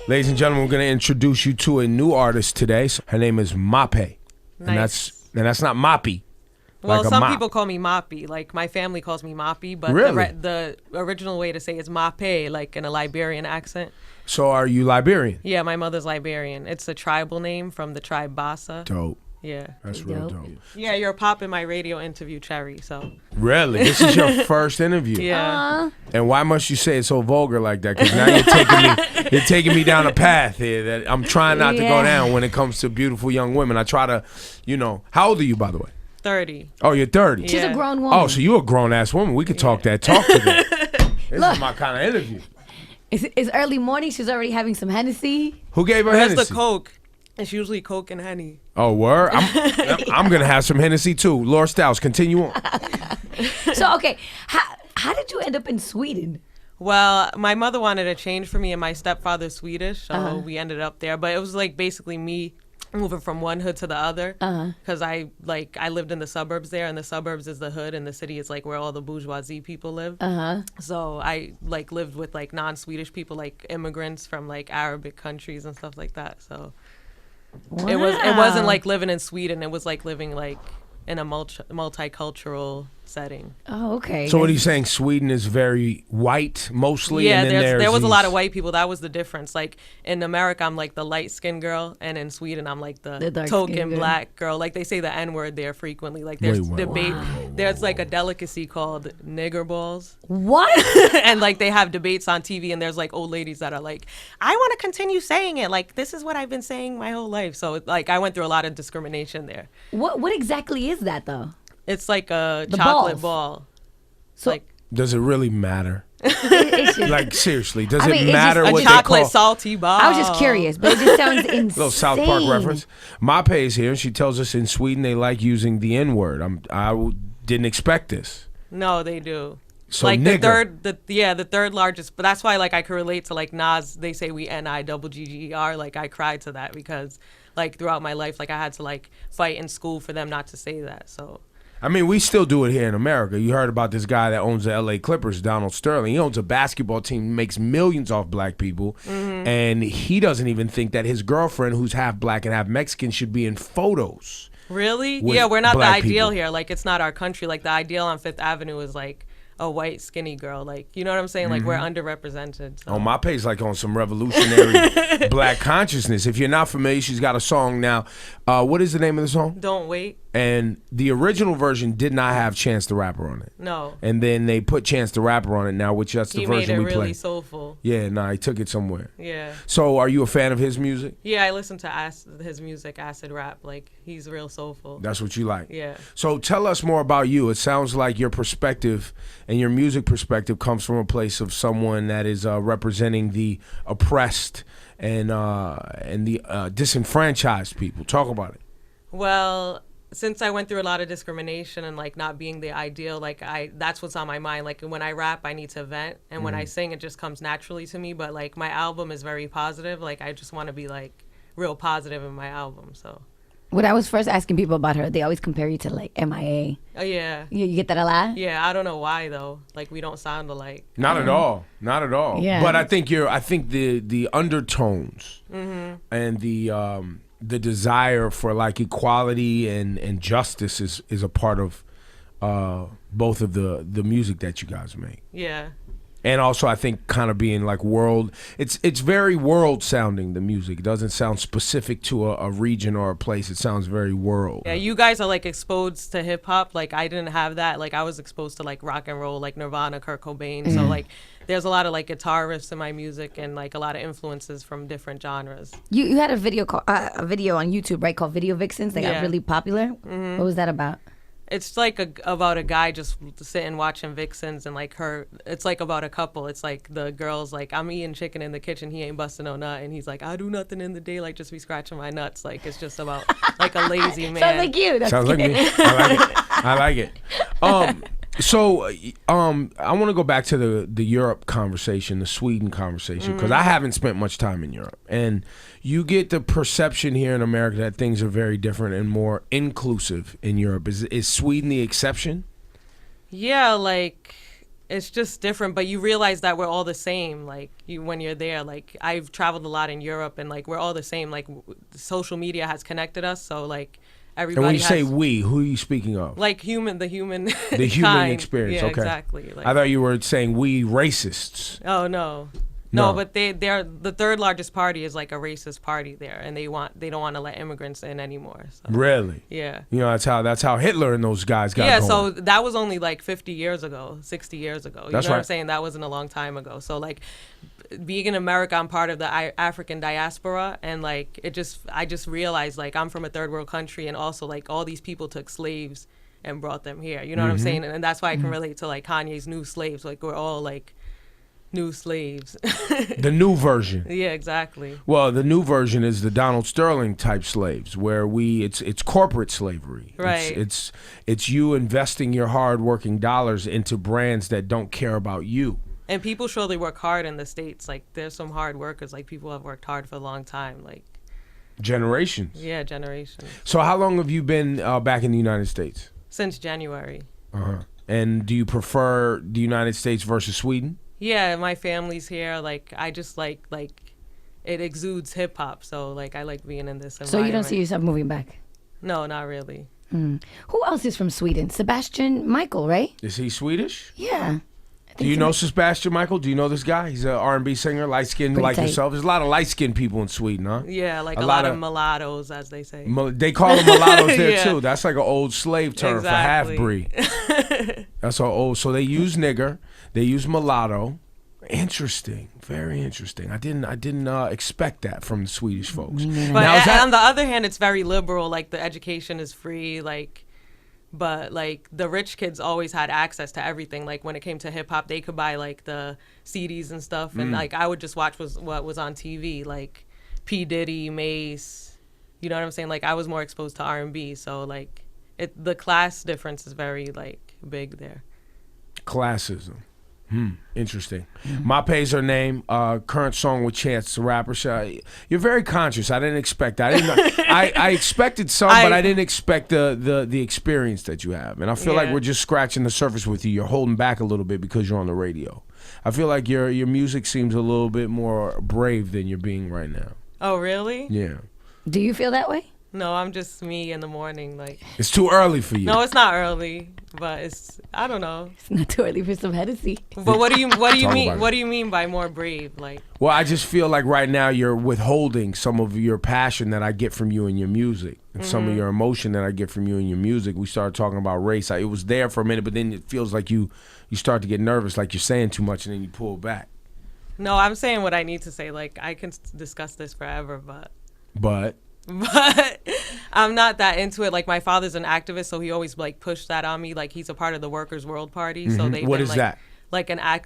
Ladies and gentlemen, we're going to introduce you to a new artist today. Her name is Mapei. Nice. And that's not Moppy. Well, like some people call me Mapei. Like, my family calls me Mapei, but really? the original way to say it is Mapei, like in a Liberian accent. So are you Liberian? Yeah, my mother's Liberian. It's a tribal name from the tribe Bassa. Dope. Yeah. That's real dope. Yeah, you're a pop in my radio interview, Cherry, so. Really? This is your first interview? Yeah. And why must you say it so vulgar like that? Because now you're taking me down a path here that I'm trying not to go down when it comes to beautiful young women. I try to, how old are you, by the way? 30. Oh, you're 30. She's a grown woman. Oh, so you're a grown-ass woman. We could talk that talk today. This Look. is my kind of interview. It's early morning. She's already having some Hennessy. Who gave her Where's Hennessy? the Coke? It's usually Coke and Henny. Oh, word? I'm going to have some Hennessy, too. Laura Stiles, continue on. So, okay, how did you end up in Sweden? Well, my mother wanted a change for me, and my stepfather's Swedish, so we ended up there. But it was like basically me moving from one hood to the other, because I lived in the suburbs there, and the suburbs is the hood, and the city is like where all the bourgeoisie people live. So I lived with like non-Swedish people, like immigrants from like Arabic countries and stuff like that. So it wasn't like living in Sweden. It was like living like in a multicultural setting. Oh, okay. So what are you saying? Sweden is very white mostly? Yeah, and then there was a lot of white people. That was the difference. Like in America, I'm like the light-skinned girl, and in Sweden, I'm like the token black girl. Like they say the N-word there frequently. Like there's debate. There's like a delicacy called nigger balls. What? And like they have debates on TV, and there's like old ladies that are like, I want to continue saying it. Like this is what I've been saying my whole life. So like I went through a lot of discrimination there. What exactly is that though? It's like a The chocolate balls. ball. So like Does it really matter? it's just, Like seriously, does I mean, it it's matter just what a they chocolate call? salty ball. I was just curious, but it just sounds insane. Little South Park reference. Mapei is here, and she tells us in Sweden they like using the N-word. Didn't expect this. No, they do. So like nigger. the third largest, but that's why like I could relate to like Nas. They say we N-I-double-G-G-E-R. Like I cried to that because like throughout my life, like I had to like fight in school for them not to say that. So. I mean, we still do it here in America. You heard about this guy that owns the L.A. Clippers, Donald Sterling. He owns a basketball team, makes millions off black people, and he doesn't even think that his girlfriend, who's half black and half Mexican, should be in photos. Really? With Yeah, we're not the black ideal people. here. Like, it's not our country. Like, the ideal on Fifth Avenue is, like, a white, skinny girl. Like, you know what I'm saying? Like, we're underrepresented. So. Oh, my page like on some revolutionary black consciousness. If you're not familiar, she's got a song now. What is the name of the song? Don't Wait. And the original version did not have Chance the Rapper on it. No. And then they put Chance the Rapper on it now, which that's the He made version it we really play. soulful. Yeah, nah, he took it somewhere. Yeah. So are you a fan of his music? Yeah, I listen to his music, acid rap. Like, he's real soulful. That's what you like? Yeah. So tell us more about you. It sounds like your perspective and your music perspective comes from a place of someone that is representing the oppressed and the disenfranchised people. Talk about it. Well, since I went through a lot of discrimination and like not being the ideal, like that's what's on my mind. Like when I rap, I need to vent, and when I sing, it just comes naturally to me. But like my album is very positive. Like I just want to be like real positive in my album. So When I was first asking people about her, they always compare you to like MIA. oh yeah, You get that a lot? yeah. I don't know why though. Like we don't sound alike. Not at all. Not at all. Yeah. But I think the undertones and the desire for like equality and justice is a part of both of the music that you guys make. Yeah. And also I think kind of being like it's very world sounding, the music. It doesn't sound specific to a region or a place. It sounds very world. Yeah, you guys are like exposed to hip hop. Like I didn't have that. Like I was exposed to like rock and roll, like Nirvana, Kurt Cobain. So like there's a lot of like guitar riffs in my music and like a lot of influences from different genres. You had a video a video on YouTube, right, called Video Vixens. They got Yeah. really popular. What was that about? It's like about a guy just sitting watching Vixens and like it's like about a couple. It's like the girl's like, I'm eating chicken in the kitchen, he ain't busting no nut, and he's like, I do nothing in the day, like just be scratching my nuts. Like it's just about like a lazy man. Sounds like you. That's Sounds like me. I like it. So I want to go back to the Europe conversation, the Sweden conversation, because I haven't spent much time in Europe. And you get the perception here in America that things are very different and more inclusive in Europe. Is Sweden the exception? Yeah, like it's just different, but you realize that we're all the same. Like when you're there, like I've traveled a lot in Europe, and like we're all the same. Like social media has connected us, so like everybody. And when you has, say we, who are you speaking of? like the human, the human kind. experience. Yeah, okay, exactly. Like, I thought you were saying we racists. oh no. No, but they're the third largest party is like a racist party there, and they don't want to let immigrants in anymore. So. Really? Yeah. You know, that's how Hitler and those guys got going. going. So that was only like 50 years ago, 60 years ago. You That's know right. what I'm saying? That wasn't a long time ago. So like being in America, I'm part of the African diaspora, and like I just realized like I'm from a third world country, and also like all these people took slaves and brought them here. You know what I'm saying? And that's why I can relate to like Kanye's New Slaves. Like we're all like new slaves. The new version. Yeah, exactly. Well, the new version is the Donald Sterling type slaves, where it's corporate slavery. Right. It's you investing your hard working dollars into brands that don't care about you. And people surely work hard in the States. Like there's some hard workers. Like people have worked hard for a long time. Like generations. Yeah, generations. So how long have you been back in the United States? Since January. And do you prefer the United States versus Sweden? Yeah, my family's here. Like I just like it exudes hip hop. So like I like being in this environment. So you don't see yourself moving back? No, not really. Who else is from Sweden? Sebastian Michael, right? Is he Swedish? Yeah. Do you know Sebastian Michael? Do you know this guy? He's an R&B singer, light-skinned like tight. yourself. There's a lot of light-skinned people in Sweden, huh? Yeah, like a lot of mulattoes, as they say. They call them mulattoes there, Yeah. too. That's like an old slave term Exactly. for half-breed. That's all old. So they use nigger. They use mulatto. Interesting. Very interesting. I didn't expect that from the Swedish folks. But Now, on the other hand, it's very liberal. Like the education is free. But like the rich kids always had access to everything. Like when it came to hip hop, they could buy like the CDs and stuff, and like I would just watch what was on TV, like P Diddy, Mace. You know what I'm saying? Like I was more exposed to R&B, so like the class difference is very like big there. Classism. Interesting. Mapei's her name. Current song with Chance the Rapper. You're very conscious. I didn't expect that. I expected some, but I didn't expect the experience that you have. And I feel like we're just scratching the surface with you. You're holding back a little bit because you're on the radio. I feel like your music seems a little bit more brave than you're being right now. Oh, really? Yeah. Do you feel that way? No, I'm just me in the morning. Like it's too early for you. No, it's not early, but I don't know. It's not too early for some Hennessy. But what do you mean? What do you mean by more brave? Like, well, I just feel like right now you're withholding some of your passion that I get from you in your music, and some of your emotion that I get from you in your music. We started talking about race. It was there for a minute, but then it feels like you start to get nervous, like you're saying too much, and then you pull back. No, I'm saying what I need to say. Like, I can discuss this forever, but I'm not that into it. Like my father's an activist, so he always like pushed that on me. Like he's a part of the Workers' World Party. So they've what been, is like, that?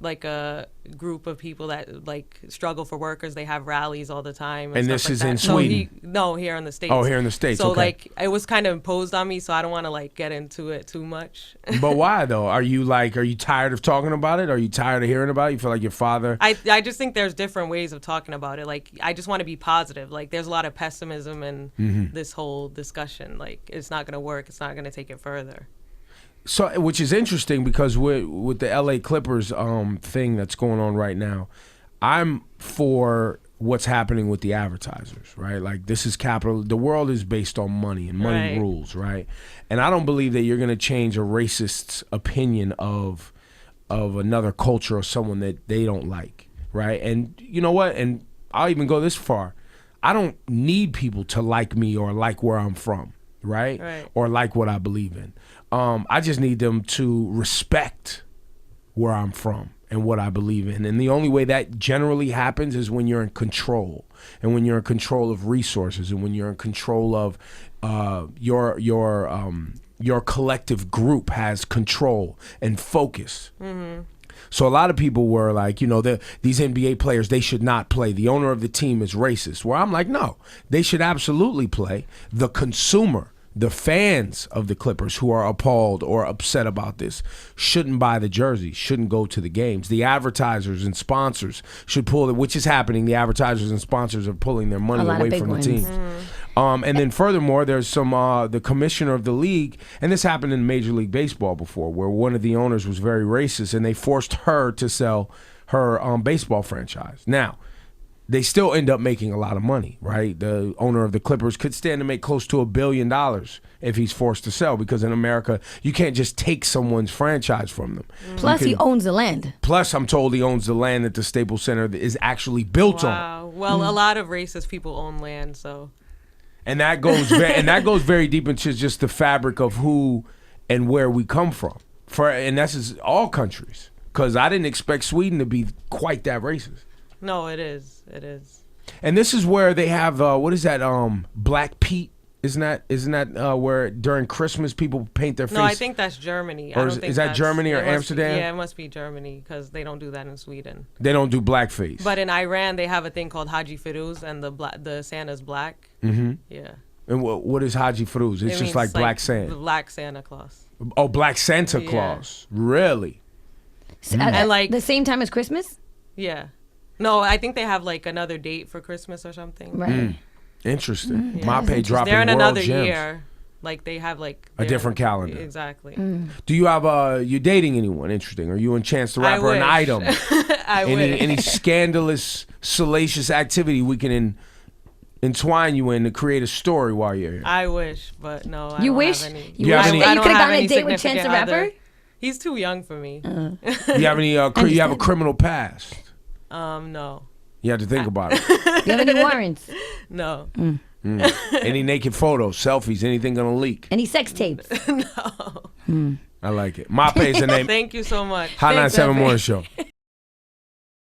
Like a group of people that like struggle for workers. They have rallies all the time. And this is in Sweden? No, here in the States. Oh, here in the States. So okay. like it was kind of imposed on me, so I don't want to like get into it too much. But why though? Are you tired of talking about it? Are you tired of hearing about it? You feel like your father? I just think there's different ways of talking about it. Like I just want to be positive. Like there's a lot of pessimism in this whole discussion. Like it's not gonna work. It's not gonna take it further. So, which is interesting because with the LA Clippers thing that's going on right now, I'm for what's happening with the advertisers, right? Like this is capital. The world is based on money and money rules, right? And I don't believe that you're going to change a racist's opinion of another culture or someone that they don't like, right? And you know what? And I'll even go this far. I don't need people to like me or like where I'm from, right? Or like what I believe in. I just need them to respect where I'm from and what I believe in. And the only way that generally happens is when you're in control, and when you're in control of resources, and when you're in control of your collective group has control and focus. So a lot of people were like, you know, these NBA players, they should not play. The owner of the team is racist. Where I'm like, no, they should absolutely play. The consumer, the fans of the Clippers who are appalled or upset about this shouldn't buy the jerseys, shouldn't go to the games. The advertisers and sponsors should pull it, which is happening. The advertisers and sponsors are pulling their money away from the team. And then furthermore, there's some the commissioner of the league, and this happened in Major League Baseball before, where one of the owners was very racist, and they forced her to sell her baseball franchise. Now, they still end up making a lot of money, right? The owner of the Clippers could stand to make close to $1 billion if he's forced to sell, because in America, you can't just take someone's franchise from them. Plus, he owns the land. Plus, I'm told he owns the land that the Staples Center is actually built on. Wow. Well, a lot of racist people own land, so. And that goes very deep into just the fabric of who and where we come from. And that's just all countries. Because I didn't expect Sweden to be quite that racist. No, it is. It is. And this is where they have what is that? Black Pete. Isn't that where during Christmas people paint their face? No, I think that's Germany. Or is that Germany or Amsterdam? Yeah, it must be Germany because they don't do that in Sweden. They don't do blackface. But in Iran, they have a thing called Haji Firuz, and the Santa's black. Mm-hmm. Yeah. And what is Haji Firuz? It's just like Black Santa. Black Santa Claus. Oh, Black Santa Claus. Really? And like the same time as Christmas? Yeah. No, I think they have like another date for Christmas or something. Right. Interesting. Mapei dropping they're in world another gems. year. Like they have like a different calendar. Exactly. Do you have you dating anyone interesting? Are you and Chance the Rapper an item? Any scandalous, salacious activity we can entwine you in to create a story while you're here? I wish, but no. I you don't wish? have any. You wish that you could have gone on a date with Chance the Rapper? Other. He's too young for me. You have any? You have a criminal past? No. You have to think about it. Do you have any warrants? No. Any naked photos, selfies, anything gonna leak? Any sex tapes? No. I like it. Mapei's the name. Thank you so much. Hot 97 Morning Show.